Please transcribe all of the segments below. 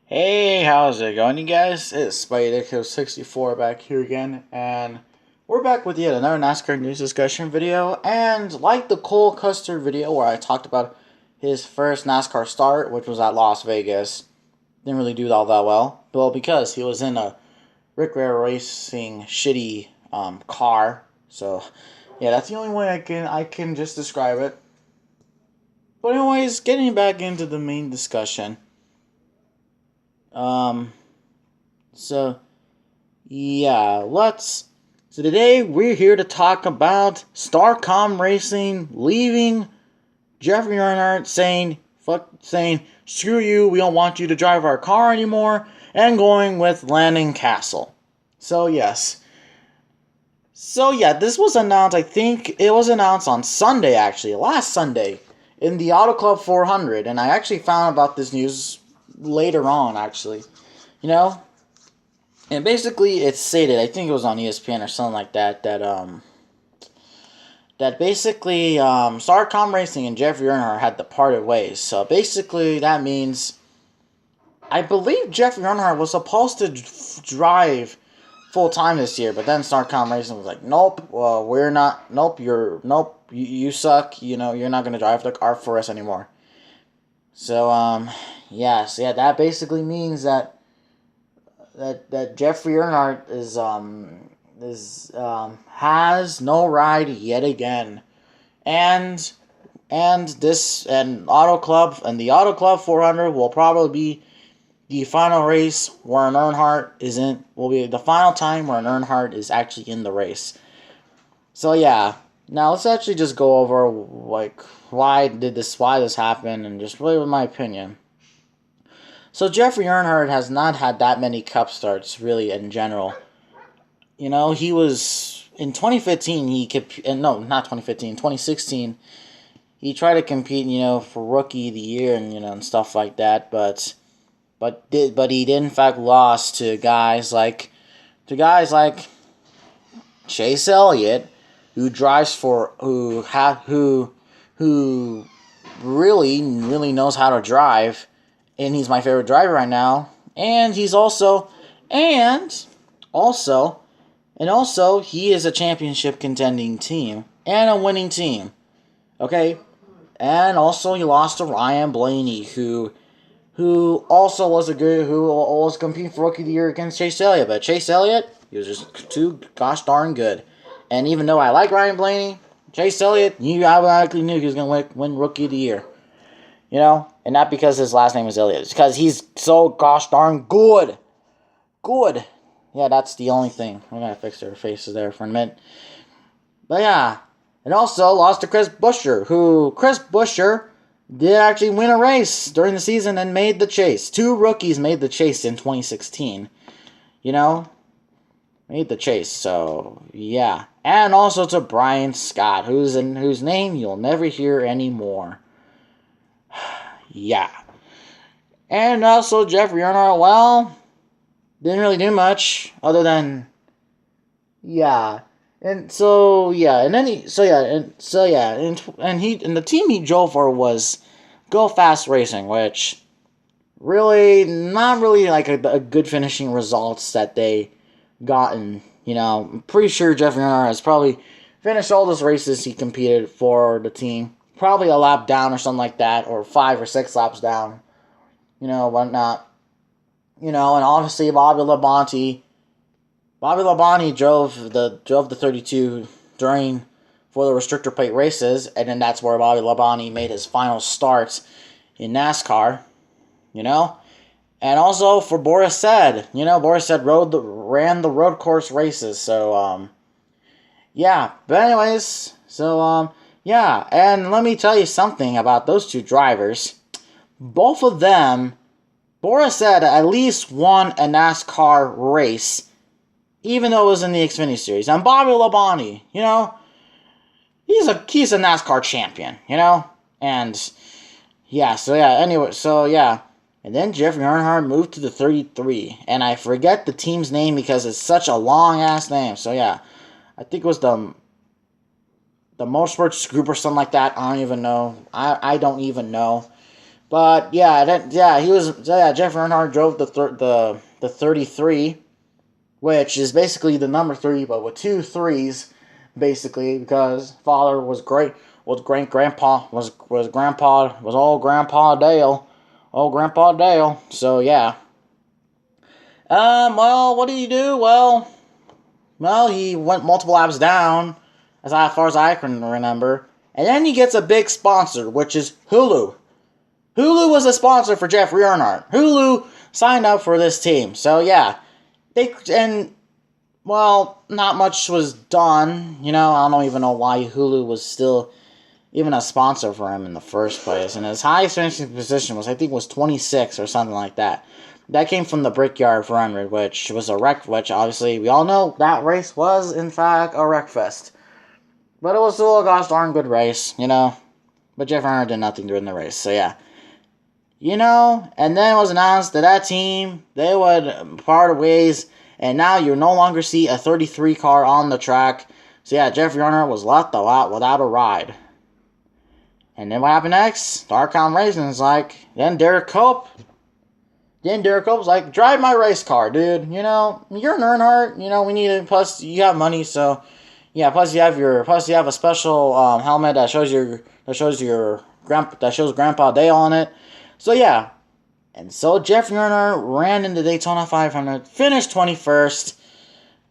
Hey, how's it going, you guys? It's SpideyDick64 back here again, and we're back with yet another NASCAR News Discussion video. And like the Cole Custer video where I talked about his first NASCAR start, which was at Las Vegas, didn't really do all that well. Well, because he was in a Rick Rare Racing shitty car. So yeah, that's the only way I can just describe it. But anyways, getting back into the main discussion. Um, so, yeah, so today we're here to talk about Starcom Racing leaving Jeffrey Earnhardt saying, screw you, we don't want you to drive our car anymore, and going with Landon Castle. So, yes. So, yeah, this was announced, I think it was announced on Sunday, actually, last Sunday, in the Auto Club 400, and I actually found about this news later on, actually, and basically it stated, I think it was on ESPN or something like that, that basically Starcom Racing and Jeffrey Earnhardt had departed ways. So basically that means, I believe Jeffrey Earnhardt was supposed to drive full time this year, but then Starcom Racing was like, nope, we're not, nope, you suck, you're not going to drive the car for us anymore. So, that basically means that Jeffrey Earnhardt has no ride yet again, and the Auto Club 400 will probably be the final race where an Earnhardt will be the final time where an Earnhardt is actually in the race. So yeah. Now let's actually just go over why this happened, and just really my opinion. So Jeffrey Earnhardt has not had that many Cup starts really in general. He was in 2015. Not 2015. 2016. He tried to compete, for Rookie of the Year and stuff like that, but he did in fact lost to guys like Chase Elliott, who really knows how to drive, and he's my favorite driver right now. And he is a championship contending team and a winning team. Okay, and also he lost to Ryan Blaney, who also was competing for Rookie of the Year against Chase Elliott. But Chase Elliott, he was just too gosh darn good. And even though I like Ryan Blaney, Chase Elliott, you automatically knew he was going to win Rookie of the Year. And not because his last name is Elliott. It's because he's so gosh darn good. Good. Yeah, that's the only thing. I'm going to fix their faces there for a minute. But yeah. And also lost to Chris Buescher did actually win a race during the season and made the chase. Two rookies made the chase in 2016. Made the chase. So, yeah. And also to Brian Scott, whose name you'll never hear anymore. Yeah. And also Jeffrey Earnhardt, didn't really do much other than, yeah. And so, yeah, and then and the team he drove for was Go Fast Racing, which really not really like a good finishing results that they gotten. I'm pretty sure Jeffrey Earnhardt has probably finished all those races he competed for the team, probably a lap down or something like that, or 5 or 6 laps down, whatnot. And obviously Bobby Labonte drove the 32 for the restrictor plate races, and then that's where Bobby Labonte made his final starts in NASCAR, And also for Boris Said, Boris Said ran the road course races, so yeah. But anyways, so yeah, and let me tell you something about those two drivers. Both of them, Boris Said at least won a NASCAR race, even though it was in the Xfinity Series. And Bobby Labonte, he's a NASCAR champion, And yeah, so yeah, anyway, so yeah. And then Jeffrey Earnhardt moved to the 33. And I forget the team's name because it's such a long-ass name. So yeah, I think it was the Motorsports Group or something like that. I don't even know. I don't even know. But yeah, Jeff Earnhardt drove the 33, which is basically the number 3, but with 2 3s, basically, because father was great, was great grandpa, was old Grandpa Dale, So yeah. Well, what did he do? Well, he went multiple laps down, as far as I can remember, and then he gets a big sponsor, which is Hulu. Hulu was a sponsor for Jeffrey Earnhardt. Hulu signed up for this team, so yeah. Not much was done. I don't even know why Hulu was still even a sponsor for him in the first place. And his highest finishing position was 26 or something like that. That came from the Brickyard for 100, which was a wreck, which obviously we all know that race was, in fact, a wreck fest. But it was still a gosh darn good race, But Jeff Earnhardt did nothing during the race, so yeah. And then it was announced that team, they would part ways, and now you no longer see a 33 car on the track. So yeah, Jeffrey Earnhardt was left a lot without a ride. And then what happened next? Darkham Racing's then Derek Cope was like, drive my race car, dude. You're an Earnhardt. We need it. Plus, you have money, so yeah. Plus, you have a special helmet that shows Grandpa Dale on it. So yeah, and so Jeffrey Earnhardt ran into Daytona 500, finished 21st.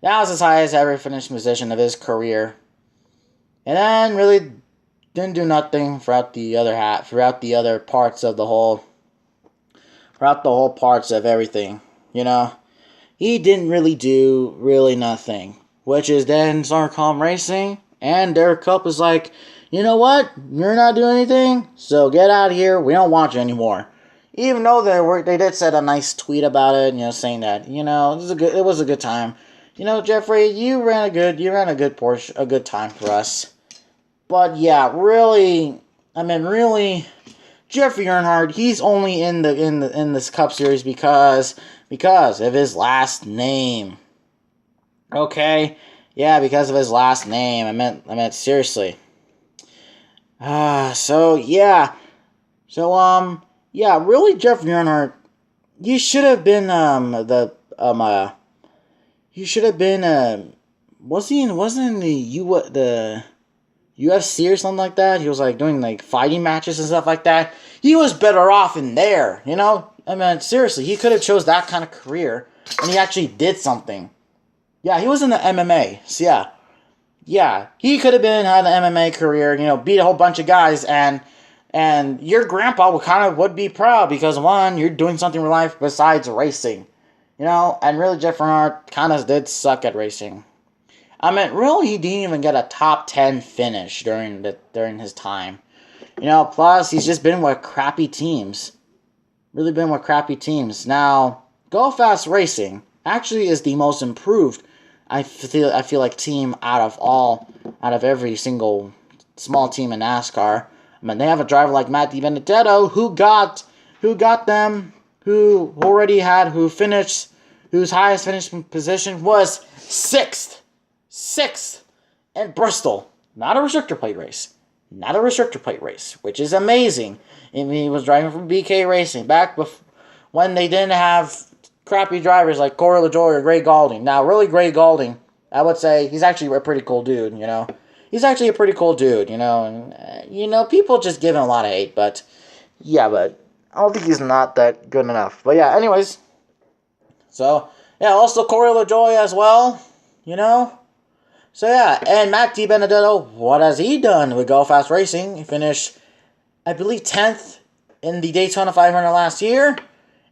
That was his highest ever finished position of his career, and then really didn't do nothing throughout the other parts of the whole parts of everything. He didn't really do nothing, which is then Darkham Racing and Derek Cup is like, you know what? You're not doing anything, so get out of here. We don't want you anymore. Even though they did said a nice tweet about it, saying that it was a good time. Jeffrey, you ran a good time for us. But yeah, really, Jeffrey Earnhardt, he's only in this Cup Series because of his last name. Okay, yeah, because of his last name. I meant seriously. Really, Jeffrey Earnhardt, you should have been wasn't in the UFC or something like that. He was doing fighting matches and stuff like that. He was better off in there, seriously, he could have chose that kind of career, and he actually did something. Yeah, he was in the MMA, so yeah. Yeah, he could have had an MMA career, beat a whole bunch of guys, and your grandpa would be proud because, one, you're doing something in life besides racing, and really Jeff Earnhardt kind of did suck at racing. Really, he didn't even get a top 10 finish during his time. Plus, he's just been with crappy teams. Really been with crappy teams. Now, Go Fast Racing actually is the most improved, I feel like, team out of every single small team in NASCAR. They have a driver like Matt DiBenedetto whose highest finishing position was 6th in Bristol. Not a restrictor plate race, which is amazing. He was driving for BK Racing back when they didn't have crappy drivers like Corey LaJoie or Gray Gaulding. Now, really, Gray Gaulding, I would say he's actually a pretty cool dude, He's actually a pretty cool dude, And, people just give him a lot of hate, but I don't think he's not that good enough. But yeah, anyways. So, yeah, also Corey LaJoie as well, So yeah, and Matt DiBenedetto, what has he done with Go Fast Racing? He finished, I believe, 10th in the Daytona 500 last year,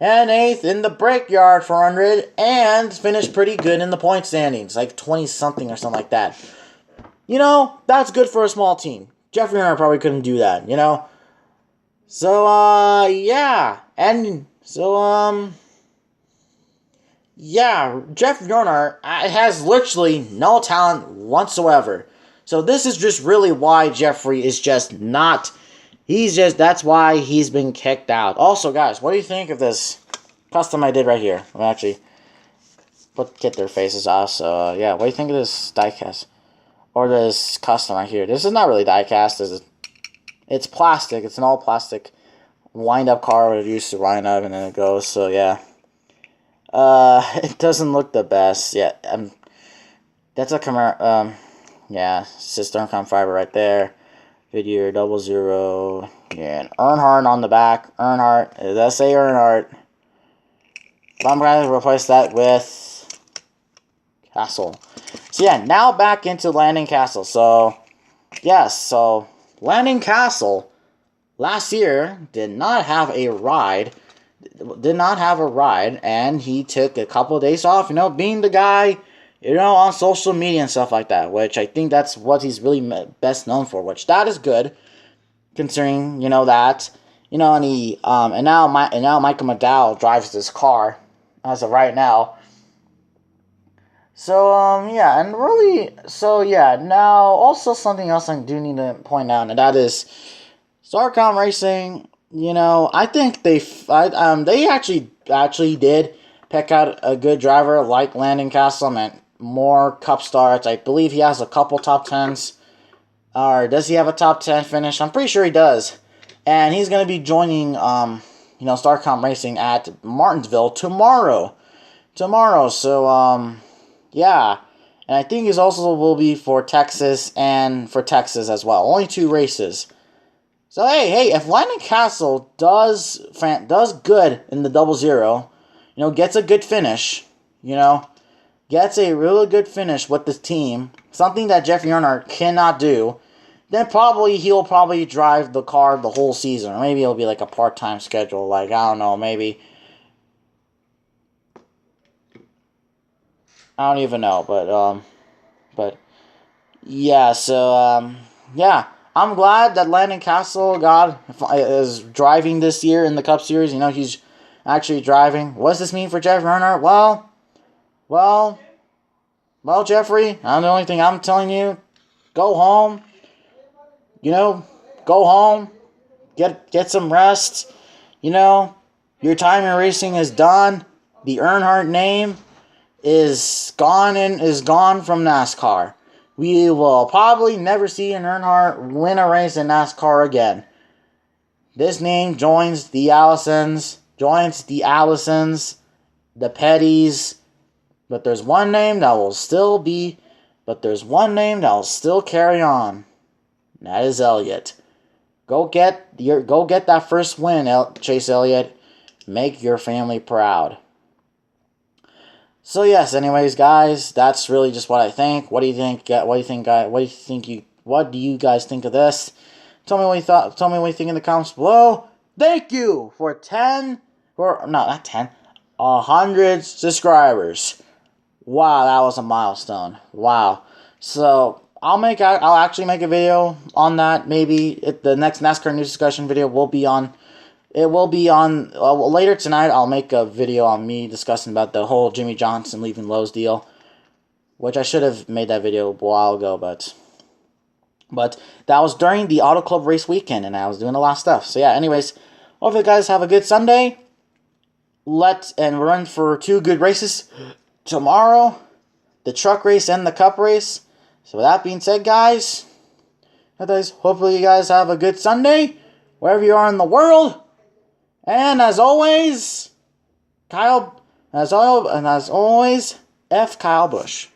and 8th in the Brickyard 400, and finished pretty good in the point standings, 20-something or something like that. That's good for a small team. Jeffrey Earnhardt probably couldn't do that, So, yeah. And, so, yeah, Jeffrey Earnhardt has literally no talent whatsoever. So this is just really why Jeffrey is just not... that's why he's been kicked out. Also, guys, what do you think of this custom I did right here? I'm actually get their faces off. So, yeah, what do you think of this diecast? Or this custom right here? This is not really diecast. It's plastic. It's an all plastic wind-up car it used to wind up and then it goes. So yeah, it doesn't look the best. Yeah, that's a Camaro. Yeah, cistern fiber right there. Goodyear 00. Yeah, and Earnhardt on the back. Earnhardt. It does say Earnhardt. But I'm going to replace that with Castle. So yeah, now back into Landon Castle. So, yes, so Landon Castle last year did not have a ride. And he took a couple of days off, being the guy, on social media and stuff like that, which I think that's what he's really best known for, which that is good, considering, that, and he, and now Michael McDowell drives this car, as of right now. So, yeah, and really, so, yeah, now, also something else I do need to point out, and that is, Starcom Racing, I think they actually did pick out a good driver like Landon Castle, and more Cup starts. I believe he has a couple top 10s. Or does he have a top 10 finish? I'm pretty sure he does. And he's going to be joining, Starcom Racing at Martinsville tomorrow. So, yeah. And I think he's also will be for Texas and for Texas as well. Only 2 races. So, hey, if Landon Castle does good in the 00, gets a good finish, gets a really good finish with this team, something that Jeffrey Earnhardt cannot do, then he'll probably drive the car the whole season. Or maybe it'll be like a part-time schedule, like, I don't know, maybe. I don't even know, but, yeah, so, yeah. I'm glad that Landon Castle is driving this year in the Cup Series. He's actually driving. What does this mean for Jeffrey Earnhardt? Well, Jeffrey, the only thing I'm telling you, go home. Go home. Get some rest. Your time in racing is done. The Earnhardt name is gone from NASCAR. We will probably never see an Earnhardt win a race in NASCAR again. This name joins the Allisons, the Petties, but there's one name that will still carry on. And that is Elliott. Go get that first win, Chase Elliott. Make your family proud. So yes, anyways, guys, that's really just what I think. What do you think? What do you guys think of this? Tell me what you thought. Tell me what you think in the comments below. Thank you for 100 subscribers. Wow, that was a milestone. Wow. So I'll actually make a video on that. Maybe the next NASCAR News Discussion video will be on. It will be on, later tonight. I'll make a video on me discussing about the whole Jimmy Johnson leaving Lowe's deal, which I should have made that video a while ago, but that was during the Auto Club race weekend, and I was doing a lot of stuff. So yeah, anyways, hope you guys have a good Sunday. And run for 2 good races tomorrow, the truck race and the Cup race. So with that being said, guys, hopefully you guys have a good Sunday, wherever you are in the world. And as always, F. Kyle Busch.